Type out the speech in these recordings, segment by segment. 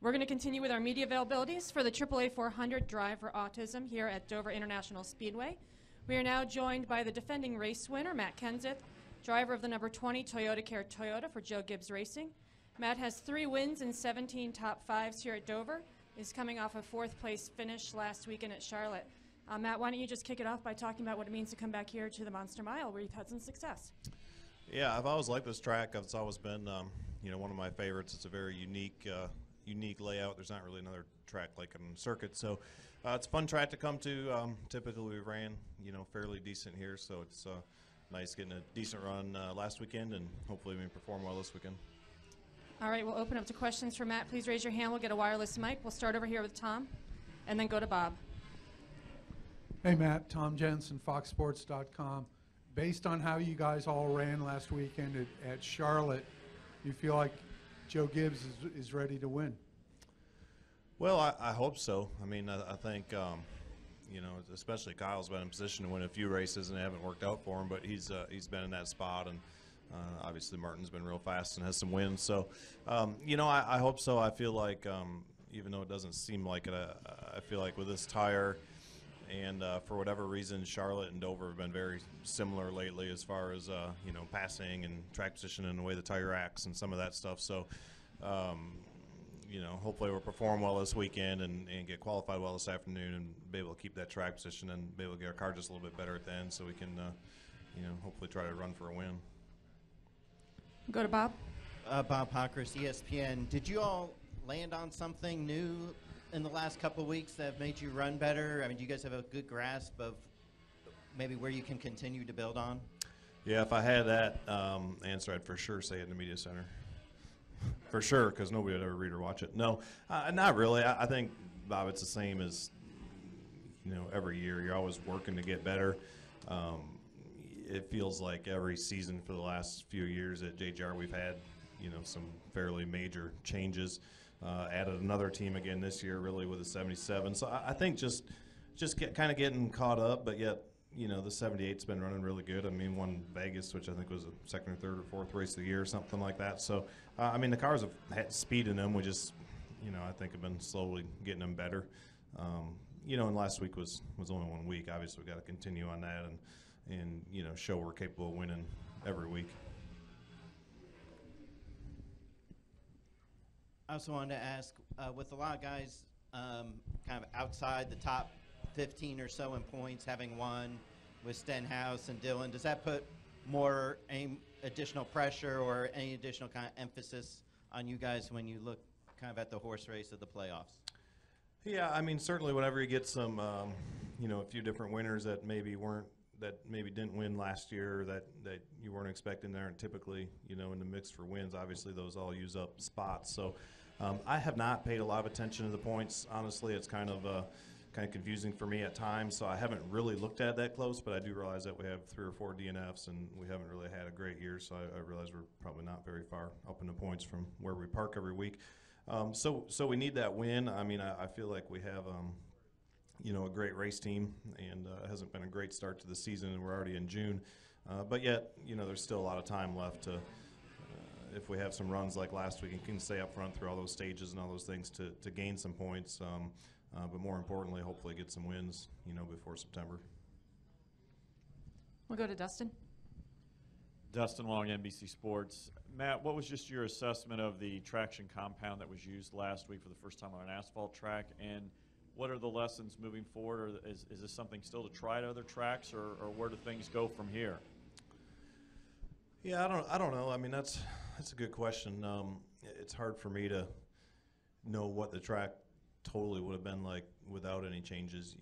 We're going to continue with our media availabilities for the AAA 400 Drive for Autism here at Dover International Speedway. We are now joined by the defending race winner, Matt Kenseth, driver of the number 20 Toyota Care Toyota for Joe Gibbs Racing. Matt has 3 wins and 17 top 5s here at Dover. He's coming off a 4th place finish last weekend at Charlotte. Matt, why don't you just kick it off by talking about what it means to come back here to the Monster Mile where you've had some success? Yeah, I've always liked this track. It's always been, one of my favorites. It's a very unique layout. There's not really another track like it on the circuit, so it's a fun track to come to. Typically, we ran, fairly decent here, so it's nice getting a decent run last weekend, and hopefully we perform well this weekend. All right, we'll open up to questions for Matt. Please raise your hand. We'll get a wireless mic. We'll start over here with Tom, and then go to Bob. Hey, Matt. Tom Jensen, FoxSports.com. Based on how you guys all ran last weekend at Charlotte, you feel like Joe Gibbs is ready to win? Well, I hope so. I mean, I think, especially Kyle's been in position to win a few races and it haven't worked out for him, but he's been in that spot, and obviously Martin's been real fast and has some wins. So, I hope so. I feel like, even though it doesn't seem like it, I feel like with this tire, and for whatever reason, Charlotte and Dover have been very similar lately as far as passing and track position and the way the tire acts and some of that stuff. So, hopefully we'll perform well this weekend and get qualified well this afternoon and be able to keep that track position and be able to get our car just a little bit better at the end, so we can, hopefully try to run for a win. Go to Bob. Bob Pockris, ESPN. Did you all land on something new in the last couple of weeks that have made you run better? I mean, do you guys have a good grasp of maybe where you can continue to build on? Yeah, if I had that answer, I'd for sure say it in the media center. For sure, because nobody would ever read or watch it. No, not really. I think, Bob, it's the same as, every year. You're always working to get better. It feels like every season for the last few years at JGR we've had, some fairly major changes. Added another team again this year, really, with the 77. So I think just kind of getting caught up, but yet, the 78's been running really good. I mean, won Vegas, which I think was the 2nd or 3rd or 4th race of the year, or something like that. So, the cars have had speed in them. We just, I think have been slowly getting them better. And last week was only 1 week. Obviously, we got to continue on that and show we're capable of winning every week. I also wanted to ask, with a lot of guys kind of outside the top 15 or so in points, having won with Stenhouse and Dillon, does that put more additional pressure or any additional kind of emphasis on you guys when you look kind of at the horse race of the playoffs? Yeah, I mean, certainly whenever you get some, a few different winners that maybe didn't win last year, that you weren't expecting there, and typically, in the mix for wins, obviously those all use up spots. So I have not paid a lot of attention to the points. Honestly, it's kind of confusing for me at times, so I haven't really looked at that close, but I do realize that we have 3 or 4 DNFs, and we haven't really had a great year, so I realize we're probably not very far up in the points from where we park every week. So we need that win. I mean, I feel like we have a great race team, and it hasn't been a great start to the season, and we're already in June. But yet, there's still a lot of time left to, if we have some runs like last week and can stay up front through all those stages and all those things to gain some points. But more importantly, hopefully get some wins, before September. We'll go to Dustin. Dustin Long, NBC Sports. Matt, what was just your assessment of the traction compound that was used last week for the first time on an asphalt track, and what are the lessons moving forward? Or is this something still to try at other tracks, or where do things go from here? Yeah, I don't know. I mean, that's a good question. It's hard for me to know what the track totally would have been like without any changes,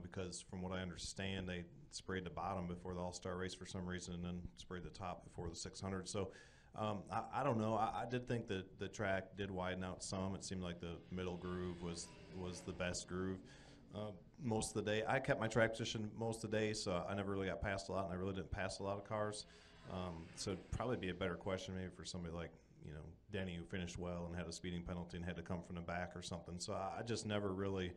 because from what I understand, they sprayed the bottom before the All-Star race for some reason, and then sprayed the top before the 600. So I don't know. I did think that the track did widen out some. It seemed like the middle groove was the best groove most of the day. I kept my track position most of the day, so I never really got past a lot, and I really didn't pass a lot of cars. So it'd probably be a better question maybe for somebody like Denny, who finished well and had a speeding penalty and had to come from the back or something. So I just never really, it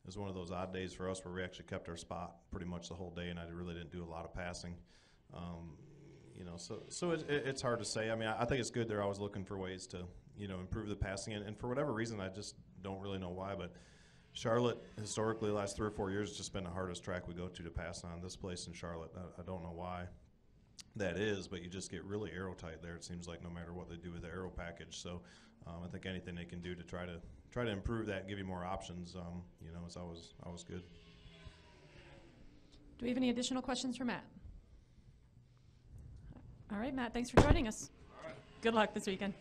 was one of those odd days for us where we actually kept our spot pretty much the whole day, and I really didn't do a lot of passing. So it's hard to say. I mean, I think it's good they're always looking for ways to you know, improve the passing. And for whatever reason, I just don't really know why, but Charlotte historically the last 3 or 4 years has just been the hardest track we go to pass on. This place in Charlotte, I don't know why that is, but you just get really aero tight there. It seems like no matter what they do with the aero package. So I think anything they can do to try to improve that and give you more options, you know, is always good. Do we have any additional questions for Matt? All right, Matt, thanks for joining us. Good luck this weekend.